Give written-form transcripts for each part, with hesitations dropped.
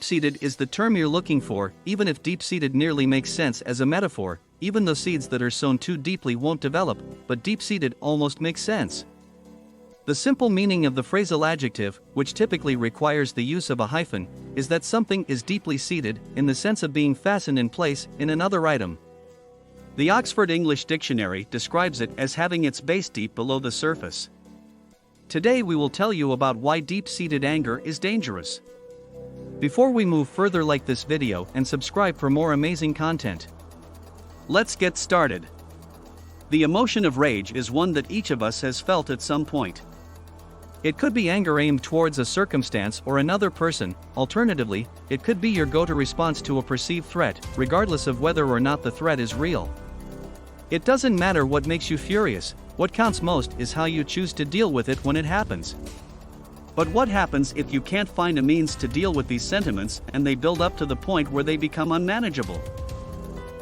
Deep-seated is the term you're looking for, even if deep-seated nearly makes sense as a metaphor, even though seeds that are sown too deeply won't develop, but deep-seated almost makes sense. The simple meaning of the phrasal adjective, which typically requires the use of a hyphen, is that something is deeply seated, in the sense of being fastened in place, in another item. The Oxford English Dictionary describes it as having its base deep below the surface. Today we will tell you about why deep-seated anger is dangerous. Before we move further, like this video and subscribe for more amazing content. Let's get started. The emotion of rage is one that each of us has felt at some point. It could be anger aimed towards a circumstance or another person. Alternatively, it could be your go-to response to a perceived threat, regardless of whether or not the threat is real. It doesn't matter what makes you furious, what counts most is how you choose to deal with it when it happens. But what happens if you can't find a means to deal with these sentiments and they build up to the point where they become unmanageable?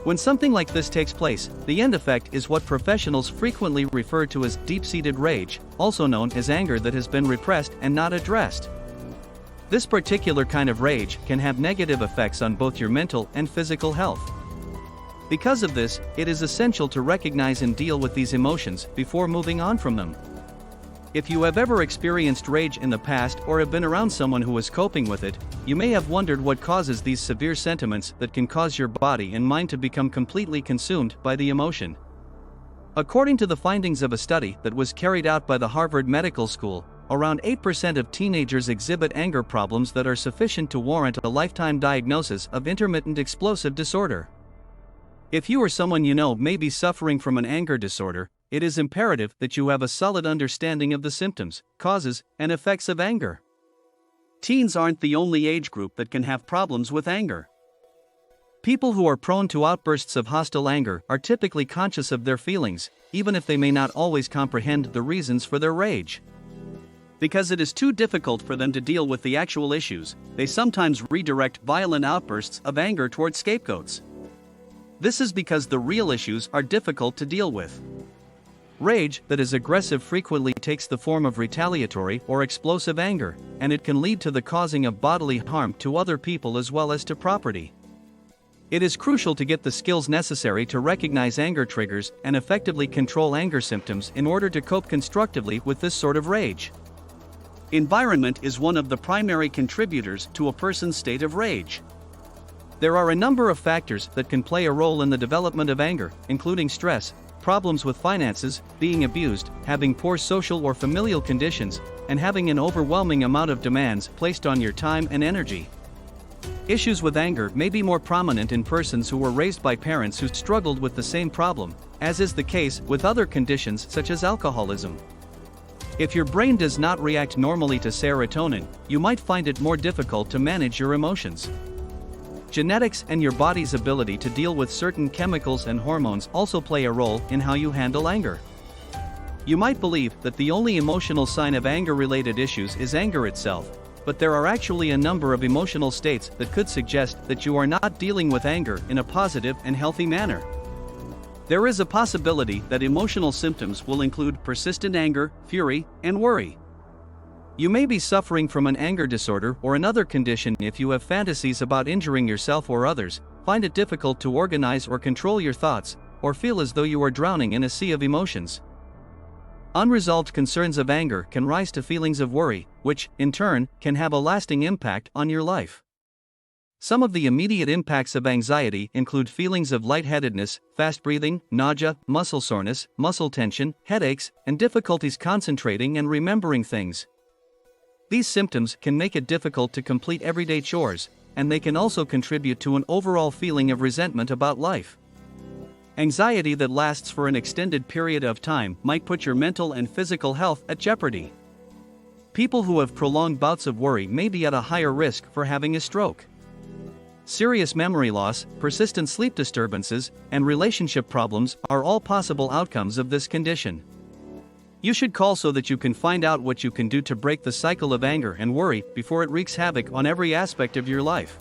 When something like this takes place, the end effect is what professionals frequently refer to as deep-seated rage, also known as anger that has been repressed and not addressed. This particular kind of rage can have negative effects on both your mental and physical health. Because of this, it is essential to recognize and deal with these emotions before moving on from them. If you have ever experienced rage in the past or have been around someone who is coping with it, you may have wondered what causes these severe sentiments that can cause your body and mind to become completely consumed by the emotion. According to the findings of a study that was carried out by the Harvard Medical School, around 8% of teenagers exhibit anger problems that are sufficient to warrant a lifetime diagnosis of intermittent explosive disorder. If you or someone you know may be suffering from an anger disorder, it is imperative that you have a solid understanding of the symptoms, causes, and effects of anger. Teens aren't the only age group that can have problems with anger. People who are prone to outbursts of hostile anger are typically conscious of their feelings, even if they may not always comprehend the reasons for their rage. Because it is too difficult for them to deal with the actual issues, they sometimes redirect violent outbursts of anger toward scapegoats. This is because the real issues are difficult to deal with. Rage that is aggressive frequently takes the form of retaliatory or explosive anger, and it can lead to the causing of bodily harm to other people as well as to property. It is crucial to get the skills necessary to recognize anger triggers and effectively control anger symptoms in order to cope constructively with this sort of rage. Environment is one of the primary contributors to a person's state of rage. There are a number of factors that can play a role in the development of anger, including stress, problems with finances, being abused, having poor social or familial conditions, and having an overwhelming amount of demands placed on your time and energy. Issues with anger may be more prominent in persons who were raised by parents who struggled with the same problem, as is the case with other conditions such as alcoholism. If your brain does not react normally to serotonin, you might find it more difficult to manage your emotions. Genetics and your body's ability to deal with certain chemicals and hormones also play a role in how you handle anger. You might believe that the only emotional sign of anger-related issues is anger itself, but there are actually a number of emotional states that could suggest that you are not dealing with anger in a positive and healthy manner. There is a possibility that emotional symptoms will include persistent anger, fury, and worry. You may be suffering from an anger disorder or another condition if you have fantasies about injuring yourself or others, find it difficult to organize or control your thoughts, or feel as though you are drowning in a sea of emotions. Unresolved concerns of anger can rise to feelings of worry, which, in turn, can have a lasting impact on your life. Some of the immediate impacts of anxiety include feelings of lightheadedness, fast breathing, nausea, muscle soreness, muscle tension, headaches, and difficulties concentrating and remembering things. These symptoms can make it difficult to complete everyday chores, and they can also contribute to an overall feeling of resentment about life. Anxiety that lasts for an extended period of time might put your mental and physical health at jeopardy. People who have prolonged bouts of worry may be at a higher risk for having a stroke. Serious memory loss, persistent sleep disturbances, and relationship problems are all possible outcomes of this condition. You should call so that you can find out what you can do to break the cycle of anger and worry before it wreaks havoc on every aspect of your life.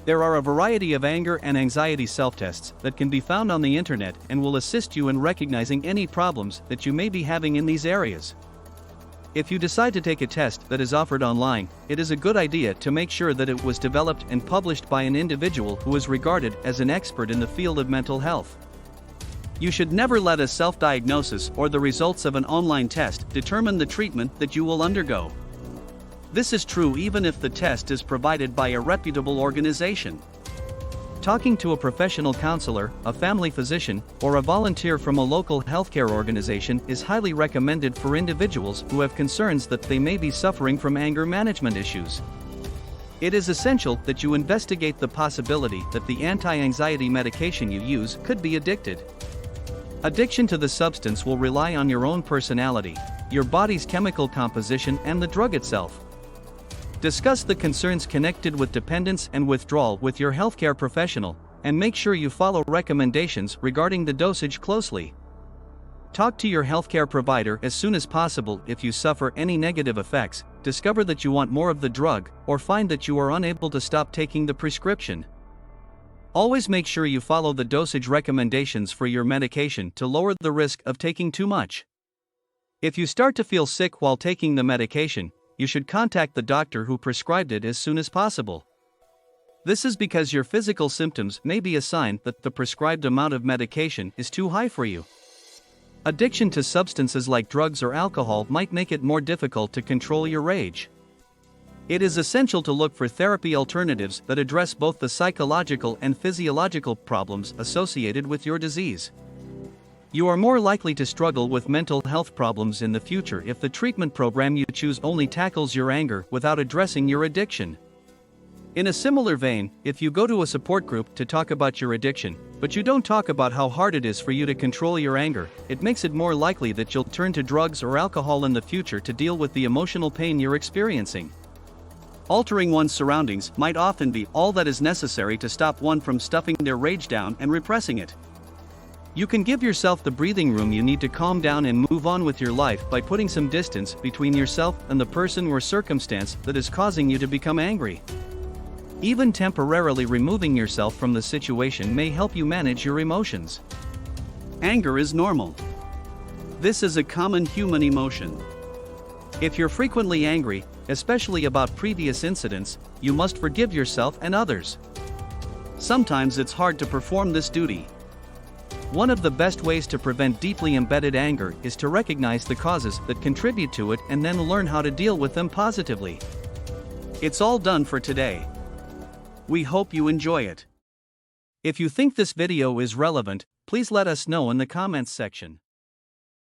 There are a variety of anger and anxiety self-tests that can be found on the internet and will assist you in recognizing any problems that you may be having in these areas. If you decide to take a test that is offered online, it is a good idea to make sure that it was developed and published by an individual who is regarded as an expert in the field of mental health. You should never let a self-diagnosis or the results of an online test determine the treatment that you will undergo. This is true even if the test is provided by a reputable organization. Talking to a professional counselor, a family physician, or a volunteer from a local healthcare organization is highly recommended for individuals who have concerns that they may be suffering from anger management issues. It is essential that you investigate the possibility that the anti-anxiety medication you use could be addicted. Addiction to the substance will rely on your own personality, your body's chemical composition, and the drug itself. Discuss the concerns connected with dependence and withdrawal with your healthcare professional, and make sure you follow recommendations regarding the dosage closely. Talk to your healthcare provider as soon as possible if you suffer any negative effects, discover that you want more of the drug, or find that you are unable to stop taking the prescription. Always make sure you follow the dosage recommendations for your medication to lower the risk of taking too much. If you start to feel sick while taking the medication, you should contact the doctor who prescribed it as soon as possible. This is because your physical symptoms may be a sign that the prescribed amount of medication is too high for you. Addiction to substances like drugs or alcohol might make it more difficult to control your rage. It is essential to look for therapy alternatives that address both the psychological and physiological problems associated with your disease. You are more likely to struggle with mental health problems in the future if the treatment program you choose only tackles your anger without addressing your addiction. In a similar vein, if you go to a support group to talk about your addiction, but you don't talk about how hard it is for you to control your anger, it makes it more likely that you'll turn to drugs or alcohol in the future to deal with the emotional pain you're experiencing. Altering one's surroundings might often be all that is necessary to stop one from stuffing their rage down and repressing it. You can give yourself the breathing room you need to calm down and move on with your life by putting some distance between yourself and the person or circumstance that is causing you to become angry. Even temporarily removing yourself from the situation may help you manage your emotions. Anger is normal. This is a common human emotion. If you're frequently angry, especially about previous incidents, you must forgive yourself and others. Sometimes it's hard to perform this duty. One of the best ways to prevent deeply embedded anger is to recognize the causes that contribute to it and then learn how to deal with them positively. It's all done for today. We hope you enjoy it. If you think this video is relevant, please let us know in the comments section.